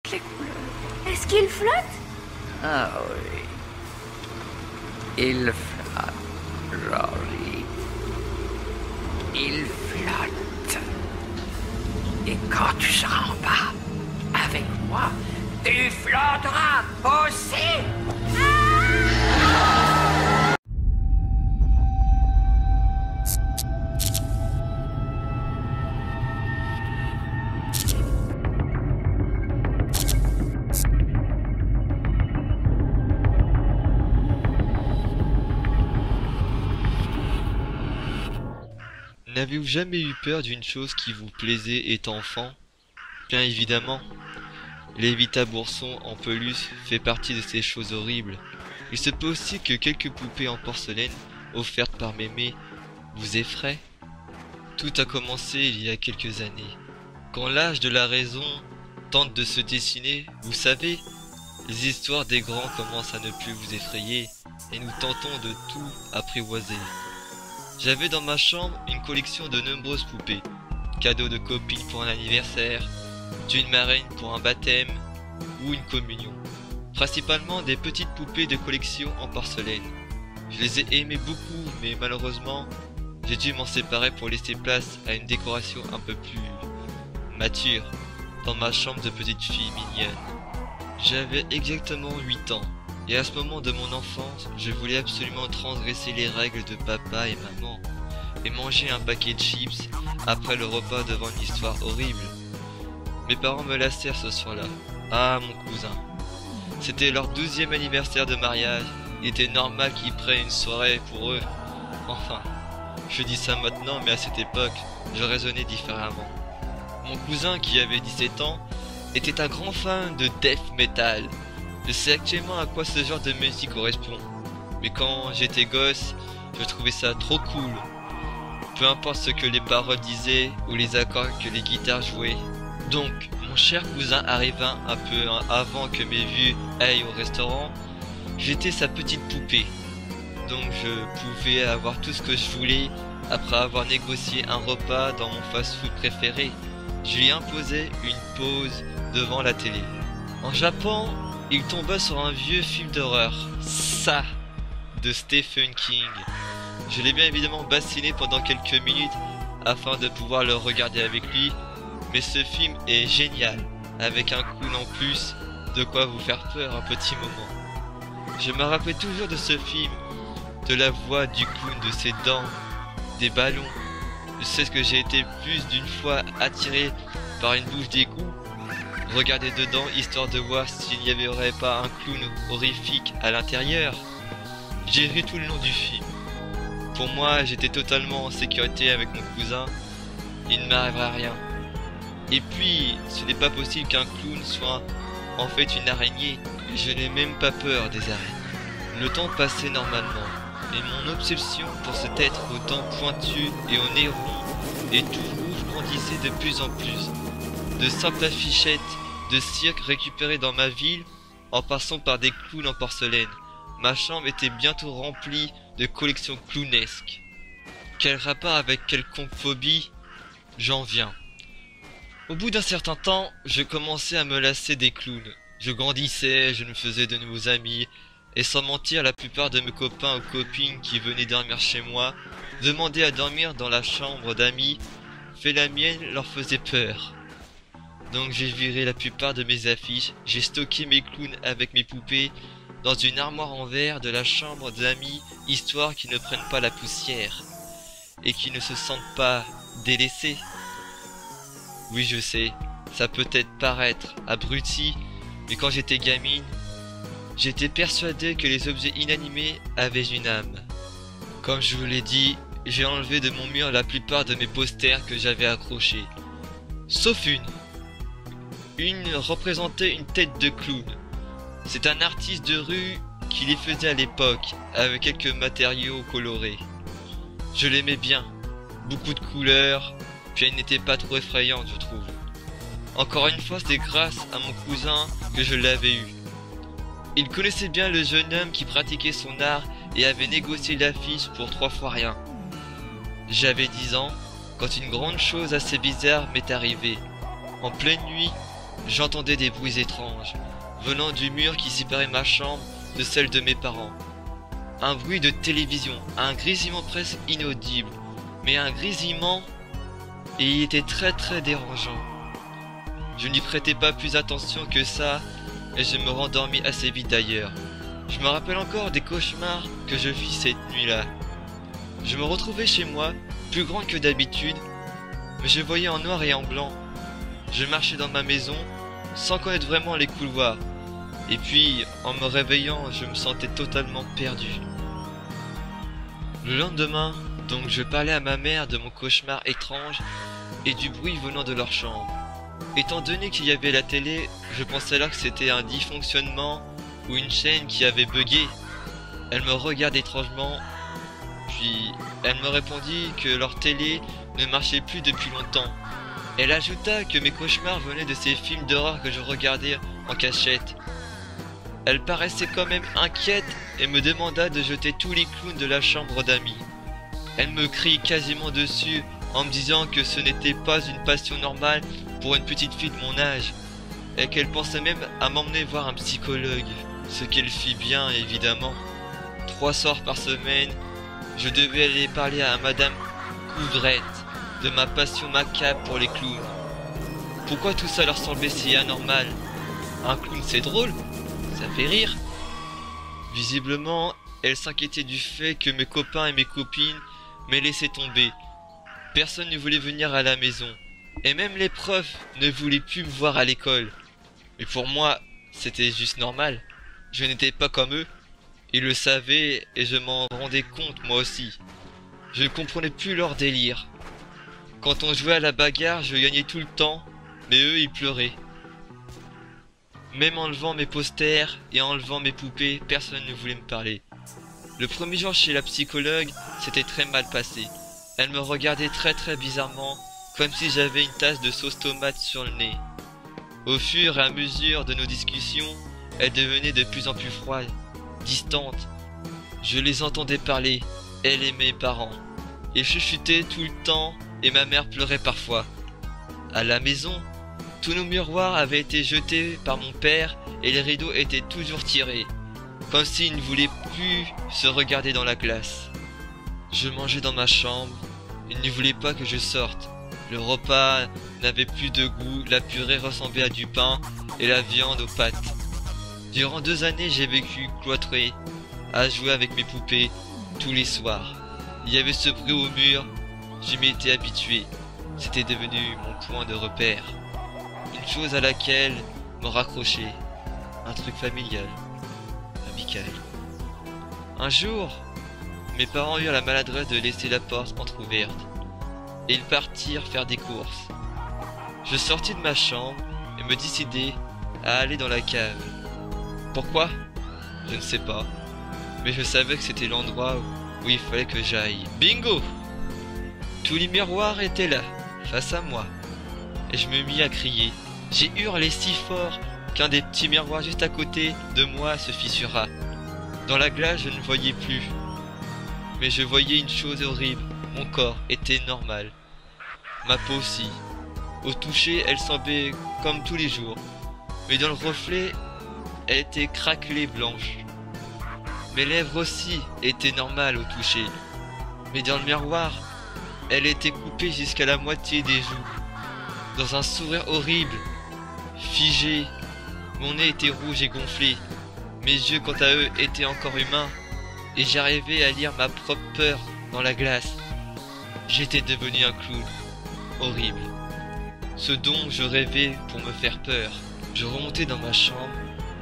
toutes les couleurs. Est-ce qu'il flotte? Ah oui. Il flotte, Jolie. Il flotte. Et quand tu seras en bas, avec moi, tu flotteras aussi. N'avez-vous jamais eu peur d'une chose qui vous plaisait étant enfant? Bien évidemment, l'Evita Bourson en peluche fait partie de ces choses horribles. Il se peut aussi que quelques poupées en porcelaine offertes par Mémé vous effraient. Tout a commencé il y a quelques années. Quand l'âge de la raison tente de se dessiner, vous savez, les histoires des grands commencent à ne plus vous effrayer et nous tentons de tout apprivoiser. J'avais dans ma chambre une collection de nombreuses poupées, cadeaux de copines pour un anniversaire, d'une marraine pour un baptême ou une communion. Principalement des petites poupées de collection en porcelaine. Je les ai aimées beaucoup, mais malheureusement, j'ai dû m'en séparer pour laisser place à une décoration un peu plus mature dans ma chambre de petite fille mignonne. J'avais exactement 8 ans. Et à ce moment de mon enfance, je voulais absolument transgresser les règles de papa et maman et manger un paquet de chips après le repas devant une histoire horrible. Mes parents me lassèrent ce soir-là. Ah, mon cousin. C'était leur 12e anniversaire de mariage. Il était normal qu'ils prennent une soirée pour eux. Enfin, je dis ça maintenant, mais à cette époque, je raisonnais différemment. Mon cousin, qui avait 17 ans, était un grand fan de death metal. Je sais actuellement à quoi ce genre de musique correspond, mais quand j'étais gosse, je trouvais ça trop cool. Peu importe ce que les paroles disaient ou les accords que les guitares jouaient. Donc, mon cher cousin arriva un peu avant que mes vieux aillent au restaurant. J'étais sa petite poupée, donc je pouvais avoir tout ce que je voulais après avoir négocié un repas dans mon fast-food préféré. Je lui imposais une pause devant la télé. En Japon, il tomba sur un vieux film d'horreur, Ça, de Stephen King. Je l'ai bien évidemment bassiné pendant quelques minutes afin de pouvoir le regarder avec lui, mais ce film est génial, avec un clown en plus, de quoi vous faire peur un petit moment. Je me rappelle toujours de ce film, de la voix du clown, de ses dents, des ballons. Je sais que j'ai été plus d'une fois attiré par une bouche d'égout. Regardez dedans histoire de voir s'il n'y aurait pas un clown horrifique à l'intérieur. J'ai ri tout le long du film. Pour moi, j'étais totalement en sécurité avec mon cousin. Il ne m'arrivera rien. Et puis, ce n'est pas possible qu'un clown soit en fait une araignée. Je n'ai même pas peur des araignées. Le temps passait normalement, et mon obsession pour cet être aux dents pointues et au nez rond et tout rouge grandissait de plus en plus. De simples affichettes de cirque récupérées dans ma ville, en passant par des clowns en porcelaine. Ma chambre était bientôt remplie de collections clownesques. Quel rapport avec quelconque phobie? J'en viens. Au bout d'un certain temps, je commençais à me lasser des clowns. Je grandissais, je me faisais de nouveaux amis, et sans mentir, la plupart de mes copains ou copines qui venaient dormir chez moi demandaient à dormir dans la chambre d'amis, fait la mienne leur faisait peur. Donc j'ai viré la plupart de mes affiches, j'ai stocké mes clowns avec mes poupées dans une armoire en verre de la chambre d'amis, histoire qu'ils ne prennent pas la poussière et qu'ils ne se sentent pas délaissés. Oui, je sais, ça peut être paraître abruti, mais quand j'étais gamine, j'étais persuadé que les objets inanimés avaient une âme. Comme je vous l'ai dit, j'ai enlevé de mon mur la plupart de mes posters que j'avais accrochés. Sauf une. Une représentait une tête de clown. C'est un artiste de rue qui les faisait à l'époque, avec quelques matériaux colorés. Je l'aimais bien. Beaucoup de couleurs, puis elle n'était pas trop effrayante, je trouve. Encore une fois, c'est grâce à mon cousin que je l'avais eu. Il connaissait bien le jeune homme qui pratiquait son art et avait négocié l'affiche pour 3 fois rien. J'avais 10 ans quand une grande chose assez bizarre m'est arrivée. En pleine nuit, J'entendais des bruits étranges, venant du mur qui séparait ma chambre de celle de mes parents. Un bruit de télévision, un grésillement presque inaudible, mais un grésillement, et il était très dérangeant. Je n'y prêtais pas plus attention que ça, et je me rendormis assez vite d'ailleurs. Je me rappelle encore des cauchemars que je fis cette nuit-là. Je me retrouvais chez moi, plus grand que d'habitude, mais je voyais en noir et en blanc. Je marchais dans ma maison, sans connaître vraiment les couloirs, et puis, en me réveillant, je me sentais totalement perdu. Le lendemain, donc, je parlais à ma mère de mon cauchemar étrange et du bruit venant de leur chambre. Étant donné qu'il y avait la télé, je pensais alors que c'était un dysfonctionnement ou une chaîne qui avait bugué. Elle me regardait étrangement, puis elle me répondit que leur télé ne marchait plus depuis longtemps. Elle ajouta que mes cauchemars venaient de ces films d'horreur que je regardais en cachette. Elle paraissait quand même inquiète et me demanda de jeter tous les clowns de la chambre d'amis. Elle me crie quasiment dessus en me disant que ce n'était pas une passion normale pour une petite fille de mon âge, et qu'elle pensait même à m'emmener voir un psychologue, ce qu'elle fit bien évidemment. 3 soirs par semaine, je devais aller parler à Madame Couvrette de ma passion macabre pour les clowns. Pourquoi tout ça leur semblait si anormal? Un clown c'est drôle, ça fait rire. Visiblement, elle s'inquiétait du fait que mes copains et mes copines m'aient laissé tomber. Personne ne voulait venir à la maison, et même les profs ne voulaient plus me voir à l'école. Mais pour moi, c'était juste normal. Je n'étais pas comme eux. Ils le savaient et je m'en rendais compte moi aussi. Je ne comprenais plus leur délire. Quand on jouait à la bagarre, je gagnais tout le temps, mais eux ils pleuraient. Même en enlevant mes posters et en enlevant mes poupées, personne ne voulait me parler. Le premier jour chez la psychologue, c'était très mal passé. Elle me regardait très bizarrement, comme si j'avais une tasse de sauce tomate sur le nez. Au fur et à mesure de nos discussions, elle devenait de plus en plus froide, distante. Je les entendais parler, elle et mes parents. Ils chuchotaient tout le temps et ma mère pleurait parfois. À la maison, tous nos miroirs avaient été jetés par mon père et les rideaux étaient toujours tirés, comme s'ils ne voulaient plus se regarder dans la glace. Je mangeais dans ma chambre, ils ne voulaient pas que je sorte. Le repas n'avait plus de goût, la purée ressemblait à du pain et la viande aux pâtes. Durant 2 années, j'ai vécu cloîtré, à jouer avec mes poupées tous les soirs. Il y avait ce bruit au mur, je m'y étais habitué. C'était devenu mon point de repère. Une chose à laquelle me raccrocher. Un truc familial, amical. Un jour, mes parents eurent la maladresse de laisser la porte entrouverte. Et ils partirent faire des courses. Je sortis de ma chambre et me décidai à aller dans la cave. Pourquoi? Je ne sais pas. Mais je savais que c'était l'endroit où il fallait que j'aille. Bingo! Tous les miroirs étaient là, face à moi. Et je me mis à crier. J'ai hurlé si fort qu'un des petits miroirs juste à côté de moi se fissura. Dans la glace, je ne voyais plus. Mais je voyais une chose horrible. Mon corps était normal. Ma peau aussi. Au toucher, elle semblait comme tous les jours. Mais dans le reflet, elle était craquelée blanche. Mes lèvres aussi étaient normales au toucher. Mais dans le miroir, elle était coupée jusqu'à la moitié des joues. Dans un sourire horrible, figé, mon nez était rouge et gonflé. Mes yeux, quant à eux, étaient encore humains. Et j'arrivais à lire ma propre peur dans la glace. J'étais devenu un clown. Horrible. Ce dont je rêvais pour me faire peur. Je remontais dans ma chambre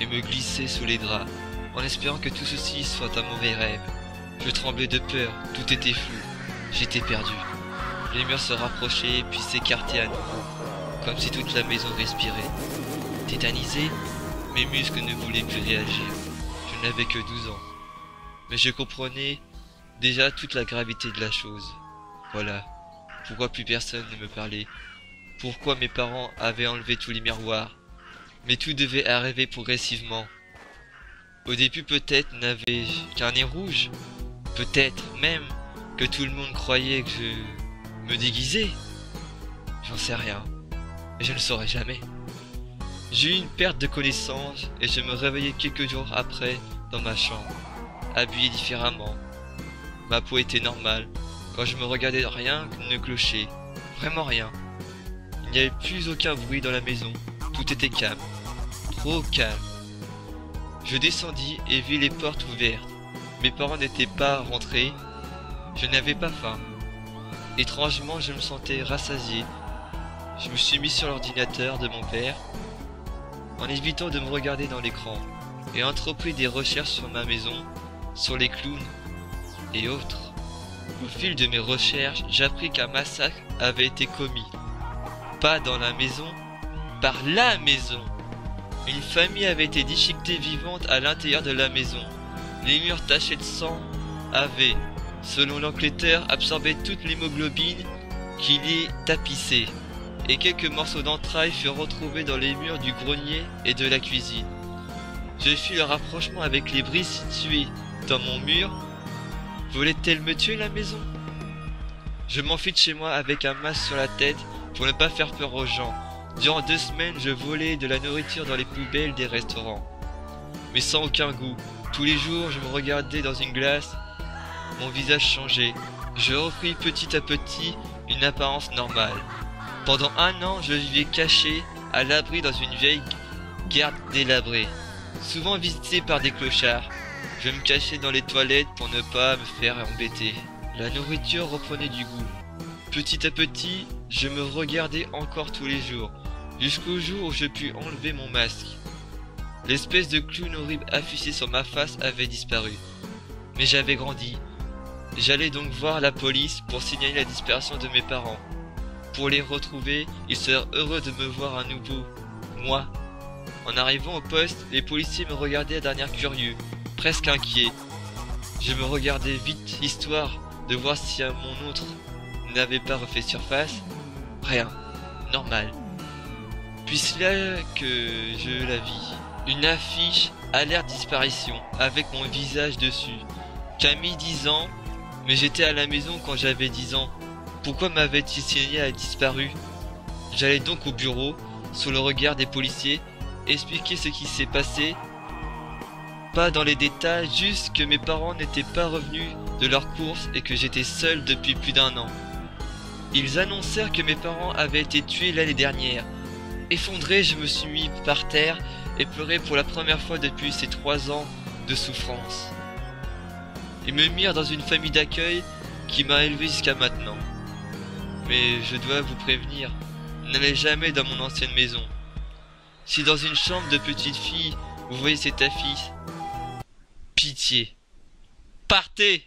et me glissais sous les draps, en espérant que tout ceci soit un mauvais rêve. Je tremblais de peur, tout était flou. J'étais perdu. Les murs se rapprochaient puis s'écartaient à nouveau, comme si toute la maison respirait. Tétanisé, mes muscles ne voulaient plus réagir. Je n'avais que 12 ans. Mais je comprenais déjà toute la gravité de la chose. Voilà. Pourquoi plus personne ne me parlait? Pourquoi mes parents avaient enlevé tous les miroirs? Mais tout devait arriver progressivement. Au début peut-être n'avais-je qu'un nez rouge. Peut-être même que tout le monde croyait que je me déguisais. J'en sais rien. Et je ne le saurais jamais. J'ai eu une perte de connaissance et je me réveillais quelques jours après dans ma chambre, habillé différemment. Ma peau était normale. Quand je me regardais, rien ne clochait. Vraiment rien. Il n'y avait plus aucun bruit dans la maison. Tout était calme. Trop calme. Je descendis et vis les portes ouvertes. Mes parents n'étaient pas rentrés. Je n'avais pas faim. Étrangement, je me sentais rassasié. Je me suis mis sur l'ordinateur de mon père, en évitant de me regarder dans l'écran, et entrepris des recherches sur ma maison, sur les clowns et autres. Au fil de mes recherches, j'appris qu'un massacre avait été commis. Pas dans la maison, par la maison. Une famille avait été déchiquetée vivante à l'intérieur de la maison. Les murs tachés de sang avaient, selon l'enquêteur, absorbé toute l'hémoglobine qui y tapissait, et quelques morceaux d'entrailles furent retrouvés dans les murs du grenier et de la cuisine. Je fis le rapprochement avec les brises situées dans mon mur. Voulait-elle me tuer la maison? Je m'enfuis de chez moi avec un masque sur la tête pour ne pas faire peur aux gens. Durant 2 semaines, je volais de la nourriture dans les poubelles des restaurants, mais sans aucun goût. Tous les jours, je me regardais dans une glace. Mon visage changeait. Je repris petit à petit une apparence normale. Pendant 1 an, je vivais caché, à l'abri dans une vieille garde délabrée, souvent visitée par des clochards. Je me cachais dans les toilettes pour ne pas me faire embêter. La nourriture reprenait du goût. Petit à petit, je me regardais encore tous les jours, jusqu'au jour où je pus enlever mon masque. L'espèce de clown horrible affiché sur ma face avait disparu. Mais j'avais grandi. J'allais donc voir la police pour signaler la disparition de mes parents. Pour les retrouver, ils seraient heureux de me voir à nouveau. Moi. En arrivant au poste, les policiers me regardaient d'un air curieux, presque inquiet. Je me regardais vite, histoire de voir si mon autre n'avait pas refait surface. Rien. Normal. Puis c'est là que je la vis. Une affiche alerte disparition, avec mon visage dessus. Camille 10 ans, mais j'étais à la maison quand j'avais 10 ans. Pourquoi m'avait-il signé a disparu? J'allais donc au bureau, sous le regard des policiers, expliquer ce qui s'est passé. Pas dans les détails, juste que mes parents n'étaient pas revenus de leurs courses et que j'étais seul depuis plus d'1 an. Ils annoncèrent que mes parents avaient été tués l'année dernière. Effondré, je me suis mis par terre et pleurai pour la première fois depuis ces 3 ans de souffrance. Ils me mirent dans une famille d'accueil qui m'a élevé jusqu'à maintenant. Mais je dois vous prévenir, n'allez jamais dans mon ancienne maison. Si dans une chambre de petite fille, vous voyez cette affiche, pitié, partez!